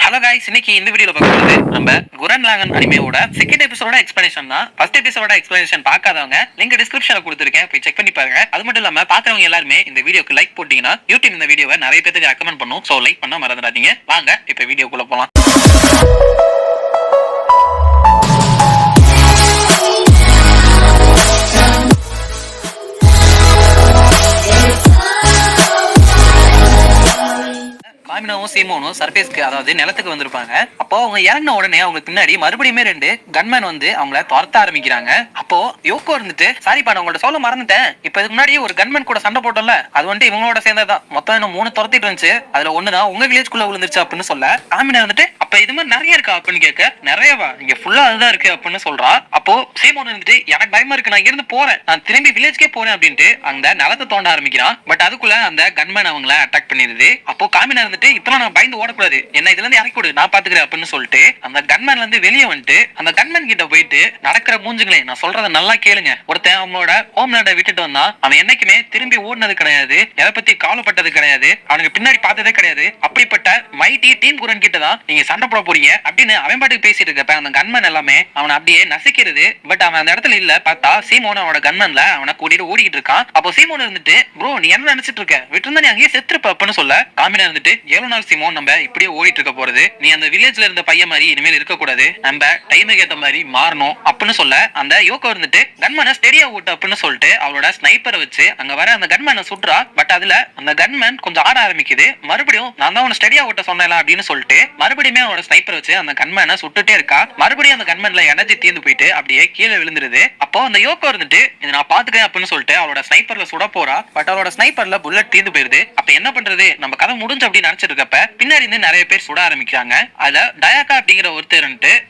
Hello guys, இன்னைக்கு இந்த வீடியோல பார்க்க போறது நம்ம குரன் லாகன் அனிமேவோட செகண்ட் எபிசோட எக்ஸ்பிளனேஷன் தான். ஃபர்ஸ்ட் எபிசோட எக்ஸ்பிளனேஷன் பார்க்காதவங்க லிங்க் டிஸ்கிரிப்ஷன்ல கொடுத்திருக்கேன், போய் செக் பண்ணி பாருங்க. அது மட்டும் இல்லாம பார்க்கறவங்க எல்லாரும் இந்த வீடியோக்கு லைக் போட்டீங்கன்னா யூடியூப் இந்த வீடியோவை நிறைய பேருக்கு ரெக்கமெண்ட் பண்ணும். சோ லைக் பண்ண மறந்துடாதீங்க. வாங்க இப்போ வீடியோக்குள்ள போலாம். காமினாவும் சீமோனும் சர்ஃபேஸ்க்கு அதாவது நிலத்துக்கு வந்திருப்பாங்க. அப்போ அவங்க இறங்கின உடனே அவங்களுக்கு பின்னாடி மறுபடியுமே 2 கன்மேன் வந்து அவங்கள துரத்த ஆரம்பிக்கிறாங்க. அப்போ யோகோ இருந்துட்டு சாரிப்பா நான் உங்கள்ட்ட சொல்ல மறந்துட்டேன், இப்ப இதுக்கு முன்னாடி ஒரு கன்மேன் கூட சண்டை போட்டோம்ல, அது வந்து இவங்களோட சேர்ந்ததான், மொத்தம் இன்னும் 3 துரத்திட்டு இருந்துச்சு, அதுல ஒண்ணுதான் உங்க வில்லேஜ்குள்ள விழுந்துருச்சு அப்படின்னு சொல்ல காமினா இருந்துட்டு அப்ப இது மாதிரி நிறைய இருக்கா அப்படின்னு கேட்க, நிறையவா இங்க ஃபுல்லா அதுதான் இருக்கு அப்படின்னு சொல்றா. அப்போ சீமோன் இருந்துட்டு எனக்கு பயமா இருக்கு, நான் இருந்து போறேன், நான் திரும்பி வில்லேஜ்க்கே போறேன் அப்படின்ட்டு அந்த நிலத்தை தோண்ட ஆரம்பிக்கிறான். பட் அதுக்குள்ள அந்த கன்மேன் அவங்கள அட்டாக் பண்ணிடுது. அப்போ காமினா இருந்துட்டு இப்பெல்லாம் நான் பயந்து ஓடக்கூடாது, என்ன இதுல இருந்து இறக்கி விடு, நான் பாத்துக்கிறேன் அப்படின்னு சொல்லிட்டு அந்த கன்மேன்ல இருந்து வெளியே வந்துட்டு அந்த கன்மேன் கிட்ட போயிட்டு நடக்கிற மூஞ்சுங்களே நான் சொல்றதை நல்லா கேளுங்க, ஒருத்தன் அவங்களோட ஹோம்லேண்டை விட்டுட்டு வந்தான், அவன் என்னைக்குமே திரும்பி ஓடினது கிடையாது, எதை பத்தி கவலைப்பட்டது கிடையாது, அவனுக்கு பின்னாடி பார்த்ததே கிடையாது, அப்படிப்பட்ட மைட்டி டீம் குரன் கிட்ட தான் நீங்க சண்டை போட போறீங்க அப்படின்னு அவன் பாட்டுக்கு பேசிட்டு இருக்கப்ப அந்த கன்மேன் எல்லாமே அவனை அப்படியே நசிக்கிறது. பட் அவன் அந்த இடத்துல இல்ல, பார்த்தா சீமோன் அவனோட கன்மேன்ல அவனை கூட்டிட்டு ஓடிக்கிட்டு இருக்கான். அப்போ சீமோன் இருந்துட்டு ப்ரோ நீ என்ன நினைச்சிட்டு இருக்க, விட்டு நீ அங்கேயே செத்துருப்ப அப்படின்னு சொல்ல காமினா இருந்துட்டு 7 நாள் சீமோன் நம்ம இப்படியே ஓடிட்டு இருக்க போறது, நீ அந்த வில்லேஜ்ல இருந்த பையன் மாதிரி இனிமேல் இருக்க கூடாது, நம்ம டைமுக்கு ஏத்த மாதிரி மாறணும் அப்படின்னு சொல்ல அந்த யோகோ இருந்துட்டு கன்மேனை ஸ்டெடியா ஓட்டு அப்படின்னு சொல்லிட்டு அவளோட ஸ்னைப்பரை வச்சு அங்க வர அந்த கன்மேனை சுட்றா. பட் அதுல அந்த கன்மேன் கொஞ்சம் ஆட ஆரம்பிக்குது. மறுபடியும் நான் தான் உன்னை ஸ்டெடியா ஓட்ட சொன்னேன் அப்படின்னு சொல்லிட்டு மறுபடியுமே அவனோட ஸ்னைப்பரை வச்சு அந்த கன்மேனை சுட்டுட்டே இருக்கா. மறுபடியும் அந்த கன்மேன்ல எனர்ஜி தீர்ந்து போயிட்டு அப்படியே கீழே விழுந்துருது. அப்போ அந்த யோகோ இருந்துட்டு இதை நான் பாத்துக்கிறேன் அப்படின்னு சொல்லிட்டு அவளோட ஸ்னைப்பர்ல சுட போறா. பட் அவளோட ஸ்னைப்பர்ல புல்லட் தீர்ந்து போயிருது. அப்ப என்ன பண்றது, நம்ம கதை முடிஞ்சு அப்படின்னு நினைச்சிட்டு இருக்கப்ப பின்னாடி இருந்து நிறைய பேர் சுட ஆரம்பிக்கிறாங்க. அதுல டயாக்கா அப்படிங்கிற ஒருத்தர்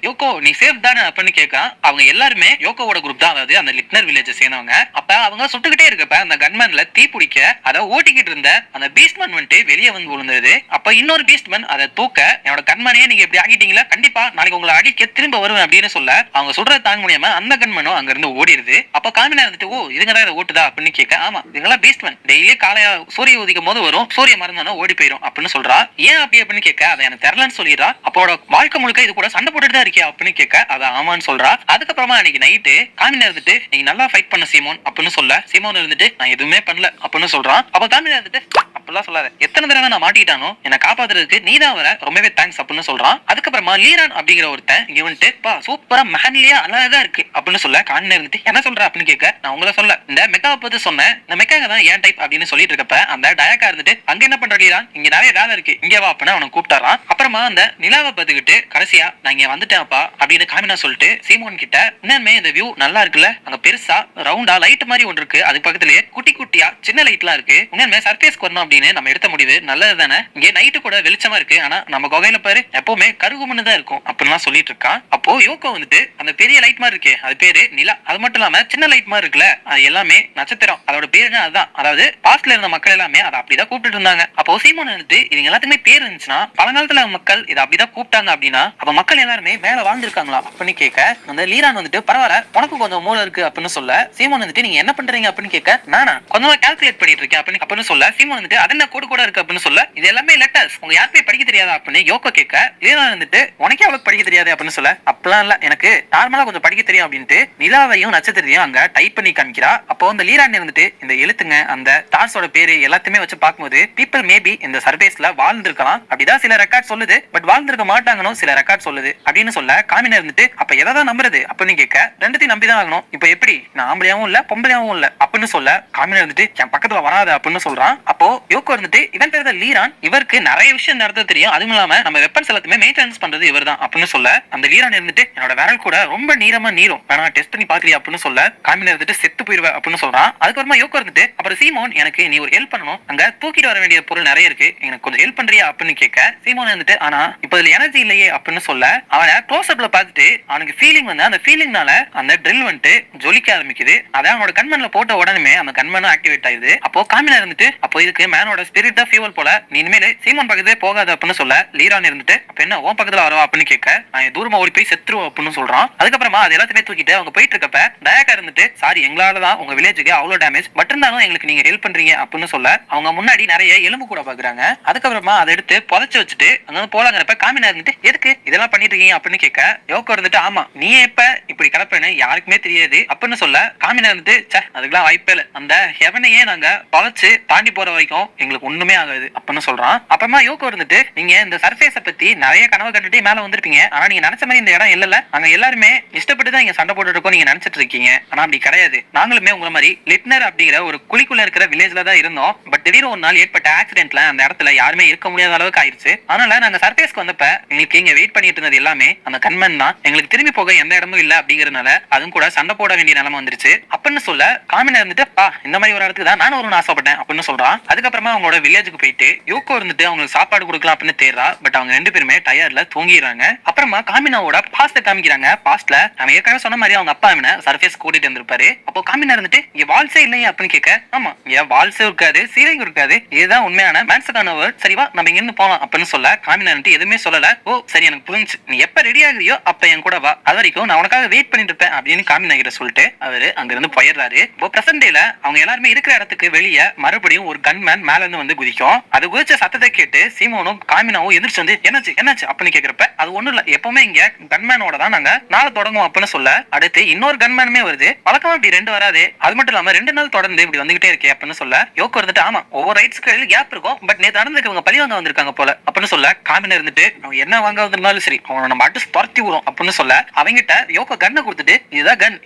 யோகோ நீ சேஃப் தானே அப்படின்னு கேட்கான். அவங்க எல்லாருமே யோகோவோட குரூப் தான், அதாவது அந்த லிட்னர் வில்லேஜ் சேர்ந்தவங்க. அப்ப அவங்க சுட்டுக்கிட்டே இருக்கப்ப அந்த கன்மேன்ல தீ பிடிக்க அதை ஓட்டிக்கிட்டு இருந்த அந்த பீஸ்ட்மேன் வந்துட்டு வெளியே வந்து விழுந்தது. அப்ப இன்னொரு பீஸ்ட்மேன் அதை தூக்க என்னோட கன்மேனையே நீங்க இப்படி ஆகிட்டீங்களா, கண்டிப்பா நாளைக்கு உங்களை அடிக்க திரும்ப வருவேன் அப்படின்னு சொல்ல அவங்க சொல்றத தாங்க முடியாம அந்த கன்மேனும் அங்க இருந்து ஓடிடுது. அப்ப காமினா இருந்துட்டு ஓ இதுங்கதான் இதை ஓட்டுதா அப்படின்னு கேட்க, ஆமா இதுங்கெல்லாம் பீஸ்ட்மேன், டெய்லி காலையா சூரிய உதிக்கும் போது வரும், சூரிய மறந்தானோ ஓடி போயிடும் அப்படின்னு சொல்றா. ஏன் அப்படி அப்படின்னு கேட்க அதை எனக்கு தெரியலன்னு சொல்லிடுறா. அப்போட வாழ்க்கை முழுக்க இது கூட சண்டை போட்டுட்டு தான் இருக்கியா அப்படின்னு கேட்க அதை ஆமான்னு சொல்றா. அதுக்கப்புறமா அன்னைக்கு நைட்டு காமினா இருந்துட்டு நீங்க நல்லா ஃபைட் பண்ண சீமோன் அப்படின்னு சொல்ல சீமோன் இருந்துட்டு நான் எதுவுமே பண்ணல அப்படின்னு சொல்றான். அப்ப காமினா இருந்துட்டு அப்படிலாம் சொல்லாத, எத்தனை தடவை நான் மாட்டிக்கிட்டானோ என்னை காப்பாத்துறதுக்கு நீ தான் வர, ரொம்பவே தேங்க்ஸ் அப்படின்னு சொல்றான். அதுக்கப்புறமா லீரான் அப்படிங்கிற ஒருத்தன் இங்க வந்துட்டு பா சூப்பரா மேன்லியா அழகா இருக்கு அப்படின்னு சொல்ல காமினா இருந்துட்டு என்ன சொல்ற அப்படின்னு கேட்க, நான் உங்களை சொல்ல இந்த மெக்காவை பத்தி சொன்னேன், இந்த மெக்காங்க தான் ஏன் டைப் அப்படின்னு சொல்லிட்டு இருக்கப்ப அந்த டயாக்கா இருந்துட்டு அங்க என்ன பண்ற லீரான், இங்க நிறைய வேலை இருக்கு இங்க வா அப்படின்னு அவனை கூப்பிட்டாரான். அப்புறமா அந்த நிலாவை பார்த்துக்கிட்டு கடைசியா நான் இங்க வந்துட்டேன்ப்பா அப்படின்னு காமினா சொல்லிட்டு சீமோன் கிட்ட இன்னுமே இந்த வியூ நல்லா இருக்குல்ல, அங்க பெருசா ரவுண்டா லைட் மாதிரி ஒன்று இருக்கு, அதுக்கு பக்கத்துலயே குட்டி குட்டியா சின்ன லைட்லாம் இருக்கு, உண்மையுமே சர்ஃபேஸ்க்கு வரணும் அப்படின்னு நம்ம எடுத்த முடிவு நல்லது தானே, இங்க நைட்டு கூட வெளிச்சமா இருக்கு, ஆனா நம்ம குகையில பாரு எப்பவுமே கருகுமன்னு தான் இருக்கும் அப்படின்லாம் சொல்லிட்டு இருக்கான். அப்போ யோகோ வந்துட்டு அந்த பெரிய லைட் மாதிரி இருக்கு அது பேரு நிலா, அது மட்டும் இல்லாம சின்ன லைட் மாதிரி இருக்குல்ல அது எல்லாமே நட்சத்திரம், அதோட பேருங்க அதுதான், அதாவது பாஸ்ட்ல இருந்த மக்கள் எல்லாமே அதை அப்படிதான் கூப்பிட்டு இருந்தாங்க. அப்போ சீமோன் வந்துட்டு இவங்க எல்லாத்துக்குமே பேர் இருந்துச்சுன்னா பழங்காலத்துல மக்கள் இதை அப்படிதான் கூப்பிட்டாங்க அப்படின்னா அப்ப மக்கள் எல்லாருமே மேல வாழ்ந்திருக்காங்களா அப்படின்னு கேட்க அந்த லீரான் வந்துட்டு பரவாயில்ல உனக்கு கொஞ்சம் மூளை இருக்கு அப்படின்னு சொல்ல சீமோன் வந்துட்டு நீங்க என்ன பண்றீங்க அப்படின்னு கேட்க நானா கொஞ்சமா கால்குலேட் பண்ணிட்டு இருக்கேன் அப்படின்னு சொல்ல சீமோன் வந்துட்டு அது என்ன கோடு கூட இருக்கு அப்படின்னு சொல்ல இது எல்லாமே லெட்டர்ஸ், உங்க யாருமே படிக்க தெரியாதா அப்படின்னு யோகோ கேட்க லீரான் வந்துட்டு உனக்கே அவ்வளவு படிக்க தெரியாது அப்படின்னு சொல்ல அப்பெல்லாம் இல்ல எனக்கு நார்மலா கொஞ்சம் படிக்க தெரியும் அப்படின்ட்டு நிலாவையும் நட்சத்திரத்தையும் அங்க டைப் பண்ணி காமிக்கிறா. அப்போ அந்த லீரான் வந்துட்டு இந்த எழுத்துங்க அந்த ஸ்டார்ஸோட பேரு எல்லாத்தையுமே வச்சு பார்க்கும்போது பீப்பிள் மேபி இந்த சர்ஃபேஸ்ல வாழ்ந்திருக்கலாம் அப்படிதான் சில ரெக்கார்ட் சொல்லுது, பட் வாழ்ந்திருக்க மாட்டாங்கன்னு சில ரெக்கார்ட் சொல்லுது அப்படின்னு சொல்ல காமினா இருந்துட்டு அப்ப எதான் நம்புறது அப்படின்னு கேட்க ரெண்டுத்தையும் நம்பிதான் ஆகணும், இப்ப எப்படி நான் ஆம்பளையாவும் இல்ல பொம்பளையாவும் இல்ல அப்படின்னு சொல்ல காமினா இருந்துட்டு என் பக்கத்துல வராது அப்படின்னு சொல்றான். அப்போ யோகோ இருந்துட்டு இவன் பேர் லீரான், இவருக்கு நிறைய விஷயம் நடத்த தெரியும், அதுவும் இல்லாம நம்ம வெப்பன்ஸ் எல்லாத்தையுமே மெயின்டெனன்ஸ் பண்றது இவர் தான் அப்படின்னு சொல்ல அந்த லீரான் இருந்துட்டு என்னோட விரல் கூட ரொம்ப நீளமா நீரும் வேணா டெஸ்ட் பண்ணி பாக்குறியா அப்படின்னு சொல்ல காமினா இருந்துட்டு செத்து போயிருவ அப்படின்னு சொல்றான். அதுக்கப்புறமா யோகோ இருந்துட்டு அப்புறம் சீமோன் எனக்கு நீ ஒரு ஹெல்ப் பண்ணணும், அங்க தூக்கிட்டு வர வேண்டிய பொருள் நிறைய இருக்கு, எனக்கு கொஞ்சம் ஹெல்ப் பண்றியா அப்படின்னு கேட்க சீமோன் வந்துட்டு ஆனா இப்ப இதுல எனர்ஜி இல்லையே அப்படின்னு சொல்ல அவனை க்ளோஸ் அப்ல பார்த்துட்டு அவனுக்கு ஃபீலிங் வந்து அந்த ஃபீலிங்னால அந்த ட்ரில் வந்துட்டு ஜொலிக்க ஆரம்பிக்குது. அதான் அவனோட கன்மன்ல போட்ட உடனே அந்த கன்மனும் ஆக்டிவேட் ஆயிடுது. அப்போ காமினா இருந்துட்டு அப்போ இதுக்கு மேனோட ஸ்பிரிட் தான் ஃபியூவல் போல, நீ இனிமேல் சீமோன் பக்கத்தே போகாது அப்படின்னு சொல்ல லீரான் இருந்துட்டு அப்ப என்ன உன் பக்கத்துல வரவா அப்படின்னு கேட்க, நான் தூரமா ஓடி போய் செத்துருவோம் அப்படின்னு சொல்றான். அதுக்கப்புறமா அது எல்லாத்தையுமே தூக்கிட்டு அவங்க போயிட்டு இருக்கப்ப டயாக்கா இருந்துட்டு, சாரி எங்களாலதான் உங்க வில்லேஜுக்கு அவ்வளவு டேமேஜ், பட் இருந்தாலும் எங்களுக்கு நீங்க ஹெல்ப் பண்றீங்க அப்படின்னு சொல்ல அவங்க முன்னாடி நிறைய எலும்பு கூட பாக்குறாங்க. அதுக்கப்புறமா அதை எடுத்து புதைச்சு வச்சுட்டு அங்க போலாங்கிறப்ப காமினா இருந்துட்டு எதுக்கு இதெல்லாம் பண்ணிட்டு இருக்கீங்க அப்படின்னு கேட்க, யோகோ இருந்துட்டு ஆமா நீ எப்ப இப்படி கிளப்பேன்னு யாருக்குமே தெரியாது அப்படின்னு சொல்ல, காமினா இருந்துட்டு அதுக்கெல்லாம் வாய்ப்பே இல்ல, அந்த ஹெவனையே நாங்க பழச்சு தாண்டி போற வரைக்கும் எங்களுக்கு ஒண்ணுமே ஆகாது அப்படின்னு சொல்றான். அப்புறமா யோகோ இருந்துட்டு, நீங்க இந்த சர்ஃபேஸ பத்தி நிறைய கனவு கண்டுட்டு மேல வந்திருப்பீங்க, ஆனா நீங்க நினைச்ச மாதிரி இந்த இடம் இல்ல, நாங்க எல்லாருமே இஷ்டப்பட்டு தான் இங்க சண்டை போட்டு இருக்கோம் நீங்க நினைச்சிட்டு இருக்கீங்க, ஆனா அப்படி கிடையாது. நாங்களுமே உங்களை மாதிரி லிட்னர் அப்படிங்கிற ஒரு குழிக்குள்ள இருக்கிற வில்லேஜ்ல தான் இருந்தோம். பட் திடீர்னு ஒரு நாள் ஏற்பட்ட ஆக்சிடென்ட்ல அந்த இடத்துல யாருமே இருக்க முடியாத அளவுக்கு ஆயிருச்சு. அதனால நாங்க சர்ஃபேஸ்க்கு வந்தப்ப எங்களுக்கு இங்க வெயிட் பண்ணிட்டு இருந்தது எல்லாமே அந்த கன்மன் தான். எங்களுக்கு திரும்பி போக எந்த இடமும் இல்ல அப்படிங்கறதுனால அதுவும் கூட சண்டை போட வேண்டிய நிலைமை வந்துருச்சு அப்படின்னு சொல்ல, காமினா இருந்துட்டு இந்த மாதிரி ஒரு இடத்துக்கு தான் நானும் ஒரு ஆசைப்பட்டேன் அப்படின்னு சொல்றான். அதுக்கப்புறமா அவங்களோட வில்லேஜுக்கு போயிட்டு யோகோ இருந்துட்டு அவங்களுக்கு சாப்பாடு கொடுக்கலாம் அப்படின்னு தேடுறா. பட் அவங்க ரெண்டு பேருமே டயர்ட்ல தூங்கிடுறாங்க. அப்புறமா காமினாவோட பாஸ்ட காமிக்கிறாங்க. பாஸ்ட்ல நம்ம ஏற்கனவே சொன்ன மாதிரி அவங்க அப்பா அவனை சர்ஃபேஸ் கூட்டிட்டு வந்திருப்பாரு. அப்போ காமினா இருந்துட்டு இங்க வால்ஸே இல்லையா அப்படின்னு கேட்க, ஆமா இங்க வால்ஸும் இருக்காது சீலிங் இருக்காது, இதுதான் உண்மையான மேன்ஸுக்கான வேர்ட், சரிவா நம்ம இங்க இருந்து போலாம் அப்படின்னு சொல்ல, காமினா இருந்துட்டு எதுவுமே சொல்லல. ஓ சரி எனக்கு புரிஞ்சு, நீ எப்ப ரெடி ஆகுறியோ அப்ப என் கூட வா, அது வரைக்கும் நான் உனக்காக வெயிட் பண்ணிட்டு இருப்பேன் அப்படின்னு காமினா கிட்ட சொல்லிட்டு அவரு அங்க இருந்து போயிடுறாரு. இப்போ பிரசன்ட் டேல அவங்க எல்லாருமே இருக்கிற இடத்துக்கு வெளியே மறுபடியும் ஒரு கன்மேன் மேல இருந்து வந்து குதிக்கும். அது குதிச்ச சத்தத்தை கேட்டு சீமோனும் காமினாவும் எந்திரிச்சு வந்து என்னாச்சு என்னாச்சு அப்படின்னு கேக்குறப்ப, அது ஒண்ணும் இல்ல, எப்பவுமே இங்க கன்மேனோட தான் நாங்க நாளை தொடங்கும் அப்படின்னு சொல்ல, அடுத்து இன்னொரு கன்மேனுமே வருது, வழக்கமா இப்படி ரெண்டு வராது, அது மட்டும் இல்லாம 2 நாள் தொடர்ந்து இப்படி வந்துகிட்டே இருக்கே அப்படின்னு சொல்ல, யோகோ இருந்துட்டு ஆமா ஒவ்வொரு ரைட்ஸ்க்கு கேப் இருக்கும், பட் நேத்து நடந்துக்கு இவங்க பழி வாங்க வந்திருக்காங்க போல அப்படின்னு சொல்ல, காமினா இருந்துட்டு அவங்க என்ன வாங்க வந்திருந்தாலும் சரி அவனை நம்ம அடிச்சு துரத்தி விடும் அப்படின்னு சொல்ல, அவங்கிட்ட யோகோ கன்னை கொடுத்துட்டு இதுதான் கன்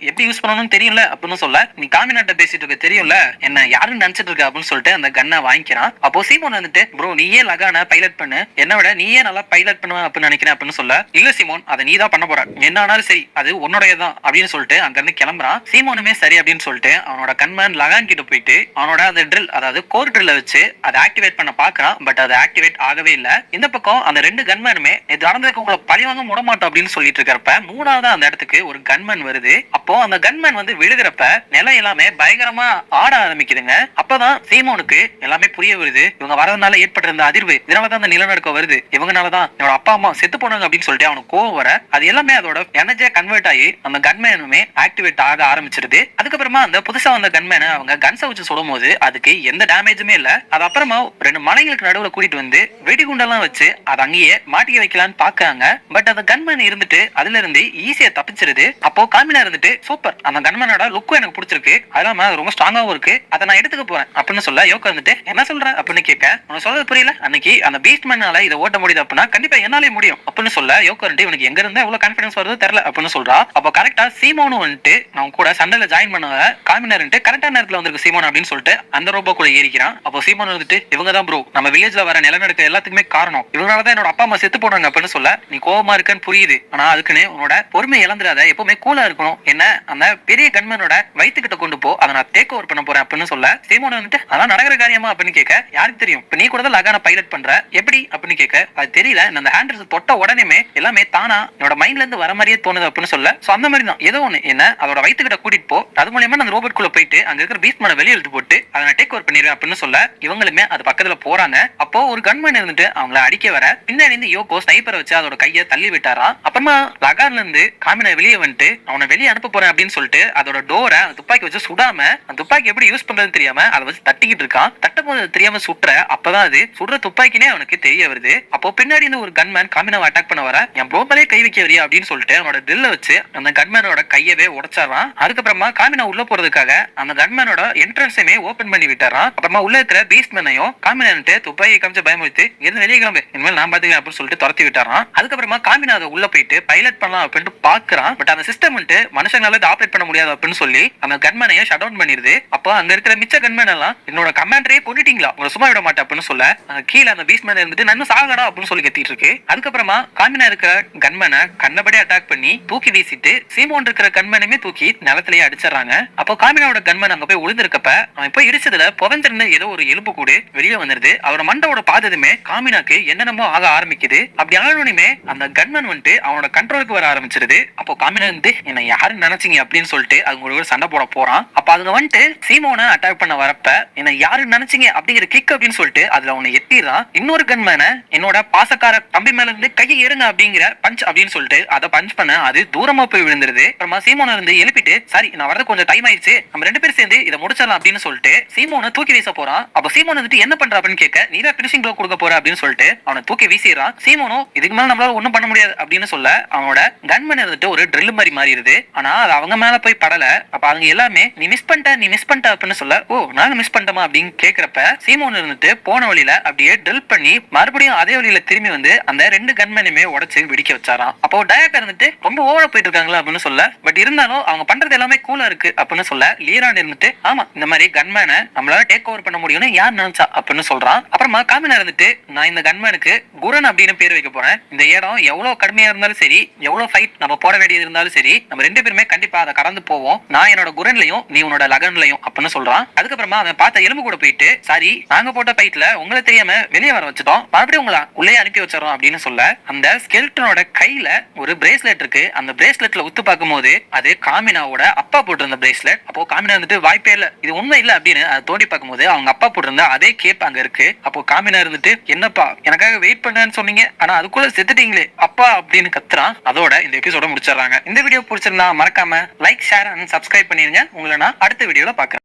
எப்படி யூஸ் பண்ணணும்னு தெரியல அப்படின்னு சொல்ல, நீ காமினாட்ட பேசிட்டு இருக்க தெரியும்ல என்ன யாருன்னு நினைச்சிட்டு இருக்க அப்படின்னு சொல்லிட்டு அந்த கன்னை வாங்கிக்கிறான். அப்போ சீமோன் வந்துட்டு ப்ரோ நீயே லகான பைலட் பண்ணு, என்ன விட நீயே நல்லா பைலட் பண்ணுவேன் அப்படின்னு நினைக்கிறேன் அப்படின்னு சொல்ல, இல்ல சீமோன் அதை நீ தான் பண்ண போற, என்ன ஆனாலும் சரி அது உன்னுடையதான் அப்படின்னு சொல்லிட்டு அங்க இருந்து கிளம்புறான். சீமோனுமே சரி அப்படின்னு சொல்லிட்டு அவனோட கன்மேன் லகான் கிட்ட போயிட்டு அவனோட அந்த ட்ரில் அதாவது கோர் ட்ரில்ல வச்சு அதை ஆக்டிவேட் பண்ண பாக்குறான். பட் அது ஆக்டிவேட் ஆகவே இல்ல. இந்த பக்கம் அந்த 2 கன்மேனுமே இது நடந்ததுக்கு உங்களை பழி வாங்க முட மாட்டோம் அப்படின்னு சொல்லிட்டு இருக்கிறப்ப மூணாவது அந்த இடத்துக்கு ஒரு கன்மேன் வருது. அப்போ அந்த கன்மேன் வந்து விழுகிறப்ப நிலம் எல்லாமே பயங்கரமா ஆட ஆரம்பிக்குதுங்க. அப்பதான் சீமோனுக்கு எல்லாமே புரிய வருது, இவங்க வரதுனால ஏற்பட்ட இந்த அதிர்வு இதனாலதான் அந்த நிலநடுக்கம் வருது, இவங்கனாலதான் என்னோட அப்பா அம்மா செத்து போனாங்க அப்படின்னு சொல்லிட்டு அவனுக்கு கோவம் வர, அது எல்லாமே அதோட எனர்ஜியா கன்வெர்ட் ஆகி அந்த கன்மேனுமே ஆக்டிவேட் ஆக ஆரம்பிச்சிருது. அதுக்கப்புறமா அந்த புதுசா வந்த கன்மேனை அவங்க கன்ஸை வச்சு சுடும் போது அதுக்கு எந்த டேமேஜுமே இல்ல. அது அப்புறமா 2 மலைங்களுக்கு நடுவுல கூட்டிட்டு வந்து வெடிகுண்டெல்லாம் வச்சு அதை அங்கேயே மாட்டிக்க வைக்கலான்னு பாக்குறாங்க. பட் அந்த கன்மேன் இருந்துட்டு அதுல இருந்து ஈஸியா தப்பிச்சிருது. அப்போ காமினா இருந்துட்டு சூப்பர், அந்த கன்மேனோட லுக்கும் எனக்கு பிடிச்சிருக்கு, அதெல்லாம் ரொம்ப ஸ்ட்ராங்காவும் இருக்கு, அதை நான் எடுத்துக்க போறேன் அப்படின்னு சொல்ல, யோகோ வந்துட்டு என்ன சொல்ற அப்படின்னு கேட்க, உனக்கு சொல்றது புரியல, அன்னைக்கு அந்த பீஸ்ட்மேனால இதை ஓட்ட முடியுது அப்படின்னா கண்டிப்பா என்னாலே முடியும் அப்படின்னு சொல்ல, யோகோ வந்துட்டு இவனுக்கு எங்க இருந்து எவ்வளவு கான்பிடன்ஸ் வருது தெரியல அப்படின்னு சொல்றா. அப்போ கரெக்டா சீமோனு வந்துட்டு நான் கூட சண்டையில ஜாயின் பண்ண காமினா இருந்துட்டு கரெக்டா நேரத்துல வந்திருக்கு சீமோன் அப்படின்னு சொல்லிட்டு அந்த ரோபோ கூட ஏறிக்கிறான். அப்போ சீமோன் வந்துட்டு இவங்க தான் ப்ரோ நம்ம வில்லேஜ்ல வர நிலநடுக்க எல்லாத்துக்குமே காரணம், இவங்களாலதான் என்னோட அப்பா அம்மா செத்து போனாங்க அப்படின்னு சொல்ல, நீ கோவமா இருக்கன்னு புரியுது, ஆனா அதுக்குன்னு உன்னோட பொறுமை இழந்துடாத, எப்பவுமே கூலா இருக்கணும், என்ன அந்த பெரிய கன்மேனோட வயிற்றுக்கிட்ட கொண்டு போ, அதை நான் டேக் ஓவர் பண்ண போறேன் அப்படின்னு சொல்ல, சீமோன் வந்துட்டு அதான் நடக்கிற காரியமா அப்படின்னு கேட்க, யாருக்கு தெரியும் இப்ப நீ கூட தான் லகான பைலட் பண்ற எப்படி அப்படின்னு கேட்க, அது தெரியல அந்த ஹேண்ட் தொட்ட உடனே எல்லாமே தானா என்னோட மைண்ட்ல இருந்து வர மாதிரியே தோணுது அப்படின்னு சொல்ல, சோ அந்த மாதிரி தான் ஏதோ ஒண்ணு என்ன அதோட வயிற்றுக்கிட்ட கூட்டிட்டு போ, அது மூலமா அந்த ரோபோட் குள்ள போயிட்டு அங்க இருக்கிற பீஸ்ட்மேனை வெளியே எடுத்து போட்டு அதை நான் டேக் ஓவர் பண்ணிடுவேன் அப்படின்னு சொல்ல, இவங்களுமே அது பக்கத்துல போறாங்க. அப்போ ஒரு கன்மேன் இருந்துட்டு அவங்கள அடிக்க வர பின்னாடி இருந்து யோகோ ஸ்னைப்பரை வச்சு அதோட கையை தள்ளி விட்டாராம். அப்புறமா லகான்ல இருந்து காமினா வெளியே வந்துட்டு அவனை வெளியே அனுப்ப போறேன் அப்படின்னு சொல்லிட்டு அதோட டோரை துப்பாக்கி வச்சு சுடாம அந்த துப்பாக்கி எப்படி யூஸ் பண்றதுன்னு தெரியாம அதை வச்சு தட்டிக்கிட்டு இருக்கான். தட்டும் போது தெரியாம சுட்டுற, அப்பதான் அது சுடுற துப்பாக்கினே அவனுக்கு தெரிய வருது. அப்போ பின்னாடி இருந்து ஒரு கன்மேன் காமினாவை அட்டாக் பண்ண வர, என் ப்ரோமலே கை வைக்க வரியா அப்படின்னு சொல்லிட்டு அவனோட ட்ரில்ல வச்சு அந்த கன்மேனோட கையவே உடைச்சாரான். அதுக்கப்புறமா காமினா உள்ள போறதுக்காக அந்த கன்மேனோட என்ட்ரன்ஸையுமே ஓபன் பண்ணி விட்டாரான். அப்புறமா உள்ள இருக்கிற பீஸ்ட்மேனையும் காமினான்ட்டு துப்பாக்கி காமிச்சு பயமுறுத்தி இருந்து வெளியே கிளம்பு, இனிமேல் நான் பாத்துக்கிறேன் அப்படின்னு சொல்லிட்டு துரத்தி விட்டாரான். அதுக்கப்புறமா காமினா அதை உள்ள போயிட்டு பைலட் பண்ணலாம் அப்படின்ட்டு பாக்குறான். பட் அந்த சிஸ்டம் மனுஷங்களால ஆபரேட் பண்ண முடியாது அப்படின்னு சொல்லி அந்த கன்மேனையை ஷட் டவுன் பண்ணிருது. அப்போ அங்க இருக்கிற மிச்ச கன்மேன் எல்லாம் என்னோட கமாண்டரே கொண்டுட்டீங்களா, உங்களை சும்மா விட மாட்டேன் அப்படின்னு சொல்ல, கீழே அந்த பீஸ்ட்மேன் இருந்துட்டு நான் சாகடா அப்படின்னு சொல்லி கத்திட்டு இருக்கு. அதுக்கப்புறமா காமினா இருக்கிற கன்மேனை கண்ணபடி அட்டாக் பண்ணி தூக்கி வீசிட்டு சீமோன் இருக்கிற கன்மேனுமே தூக்கி நிலத்திலேயே அடிச்சிடறாங்க. அப்போ காமினாவோட கன்மேன் அங்க போய் விழுந்திருக்கப்ப அவன் போய் இடிச்சதுல புதஞ்சிருந்த ஏதோ ஒரு எலும்பு கூடு வெளியே வந்துருது. அவரோட மண்டோட பாததுமே காமினாக்கு என்னென்னமோ ஆக ஆரம்பிக்குது. அப்படி ஆனோனுமே அந்த கன்மேன் வந்துட்டு அவனோட கண்ட்ரோலுக்கு வர ஆரம்பிச்சிருது. அப்போ காமினா வந்து என்ன யாருன்னு நினைச்சீங்க அப்படின்னு சொல்லிட்டு அவங்க சண்டை போட போறான். அப்ப அதுங்க வந்துட்டு சீமோனை அட்டாக் பண்ண வரப்ப என்ன யாருன்னு நினைச்சீங்க அப்படிங்கிற கிக் அப்படின்னு சொல்லிட்டு அதுல அவனை எத்திடுறான். இன்னொரு கன்மேனை என்னோட பாசக்கார தம்பி மேல இருந்து கையை எடுங்க அப்படிங்கிற பஞ்ச் அப்படின்னு சொல்லிட்டு அதை பஞ்ச் பண்ண அது தூரமா போய் விழுந்துருது. அப்புறமா சீமோனை இருந்து எழுப்பிட்டு சாரி நான் வரது கொஞ்சம் டைம் ஆயிடுச்சு, நம்ம 2 பேரும் சேர்ந்து இதை முடிச்சிடலாம் அப்படின்னு சொல்லிட்டு சீமோனை தூக்கி வீச போறான். அப்ப சீமோன் வந்துட்டு என்ன பண்ற அப்படின்னு கேட்க நீதான் பினிஷிங் ப்ளோ கொடுக்க போற அப்படின்னு சொல்லிட்டு அவனை தூக்கி வீசிடுறான். சீமோனோ இதுக்கு மேல நம்மளால ஒண்ணும் பண்ண முடியாது அப்படின்னு சொல்ல அவனோட கன்மேன் வந்துட்டு ஒரு ட்ரில் மாதிரி மாறிடுது. ஆனா அது அவங்க மேல போய் படல. அப்ப அவங்க எல்லாமே நீ மிஸ் பண்ணிட்ட அப்படின்னு சொல்ல ஓ நாங்க மிஸ் பண்ணிட்டோமா அப்படின்னு கேக்குறப்ப சீமோன் இருந்துட்டு போன வழியில அப்படியே ட்ரில் பண்ணி மறுபடியும் அதே வழியில திரும்பி வந்து அந்த 2 கன்மேனுமே உடைச்சு வெடிக்க வச்சாராம். அப்போ டயாக் இருந்துட்டு ரொம்ப ஓவரா போயிட்டு இருக்காங்களா அப்படின்னு சொல்ல பட் இருந்தாலும் அவங்க பண்றது எல்லாமே கூலா இருக்கு அப்படின்னு சொல்ல லீரான் இருந்துட்டு ஆமா இந்த மாதிரி கன்மேனை நம்மளால டேக் ஓவர் பண்ண முடியும்னு யார் நினைச்சா அப்படின்னு சொல்றான். அப்புறமா காமினா இருந்துட்டு நான் இந்த கன்மேனுக்கு குரன் அப்படின்னு பேர் வைக்க போறேன். இந்த இடம் எவ்வளவு கடுமையா இருந்தாலும் சரி, எவ்வளவு ஃபைட் நம்ம போட வேண்டியது இருந்தாலும் சரி, நம்ம 2 பேருமே கண்டிப்பா அதை கடந்து போவோம். நான் என்னோட குரன்லயும் நீ உன்னோட லகன்லயும் அப்படின்னு சொல்றான். அதுக்கப்புறமா அவன் பார்த்த எலும்பு கூட போயிட்டு சாரி நாங்க போட்ட ஃபைட்ல உங்களை தெரியாம வெளியே வர வச்சுட்டோம், மறுபடியும் உங்களை உள்ளே அனுப்பி வச்சிடறோம் அப்படின்னு சொல்ல அந்த ஸ்கெல்டனோட கையில ஒரு பிரேஸ்லெட் இருக்கு. அந்த பிரேஸ்லெட்ல உத்து பார்க்கும் போது அது காமினாவோட அப்பா போட்டிருந்த பிரேஸ்லெட். அப்போ காமினா வந்துட்டு வாய்ப்பே இல்ல இது உண்மை இல்ல அப்படின்னு அதை தோண்டி பார்க்கும்போது அவங்க அப்பா போட்டிருந்த அதே கேப் அங்க இருக்கு. அப்போ காமினா இருந்துட்டு என்னப்பா எனக்காக வெயிட் பண்ணேன்னு சொன்னீங்க ஆனா அதுக்குள்ள செத்துட்டீங்களே அப்பா அப்படின்னு கத்துறான். அதோட இந்த எபிசோட முடிச்சிடறாங்க. இந்த வீடியோ பிடிச்சிருந்தா மறக்காம லைக் ஷேர் அண்ட் சப்ஸ்கிரைப் பண்ணிருங்க. உங்களை நான் அடுத்த வீடியோல பாக்குறேன்.